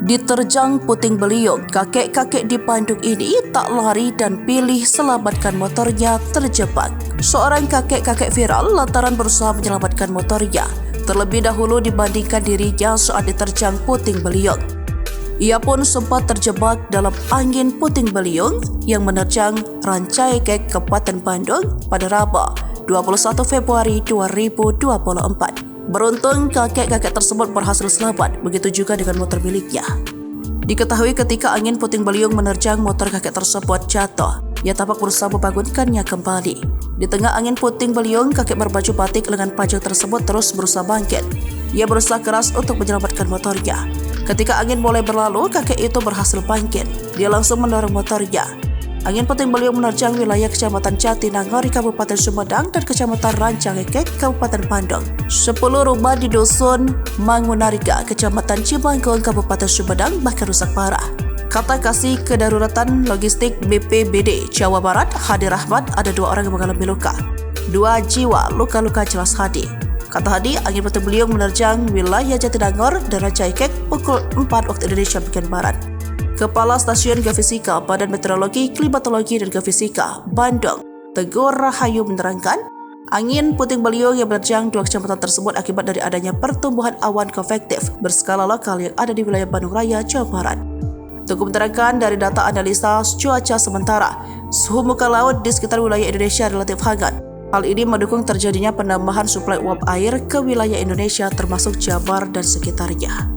Diterjang puting beliung, kakek-kakek di Bandung ini tak lari dan pilih selamatkan motornya terjebak. Seorang kakek-kakek viral lantaran berusaha menyelamatkan motornya terlebih dahulu dibandingkan dirinya saat diterjang puting beliung. Ia pun sempat terjebak dalam angin puting beliung yang menerjang Rancaikek, Kabupaten Bandung pada Rabu 21 Februari 2024. Beruntung kakek-kakek tersebut berhasil selamat, begitu juga dengan motor miliknya. Diketahui ketika angin puting beliung menerjang motor kakek tersebut jatuh, ia tampak berusaha membangunkannya kembali. Di tengah angin puting beliung, kakek berbaju batik lengan panjang tersebut terus berusaha bangkit. Ia berusaha keras untuk menyelamatkan motornya. Ketika angin mulai berlalu, kakek itu berhasil bangkit. Dia langsung mendorong motornya. Angin puting beliung menerjang wilayah Kecamatan Jatinangor, Kabupaten Sumedang dan Kecamatan Rancaikek, Kabupaten Bandung. 10 rumah di Dusun Mangunarga, Kecamatan Cibangkong, Kabupaten Sumedang bahkan rusak parah. Kata Kasih Kedaruratan Logistik BPBD Jawa Barat, Hadi Rahmat, ada 2 orang yang mengalami luka. 2 jiwa luka-luka jelas Hadi. Kata Hadi, angin puting beliung menerjang wilayah Jatinangor dan Rancaikek pukul 4 waktu Indonesia bagian Barat. Kepala Stasiun Geofisika Badan Meteorologi, Klimatologi dan Geofisika Bandung, Teguh Rahayu menerangkan, angin puting beliung yang menerjang 2 kecamatan tersebut akibat dari adanya pertumbuhan awan konvektif berskala lokal yang ada di wilayah Bandung Raya, Jawa Barat. Teguh menerangkan dari data analisa cuaca sementara, suhu muka laut di sekitar wilayah Indonesia relatif hangat. Hal ini mendukung terjadinya penambahan suplai uap air ke wilayah Indonesia termasuk Jabar dan sekitarnya.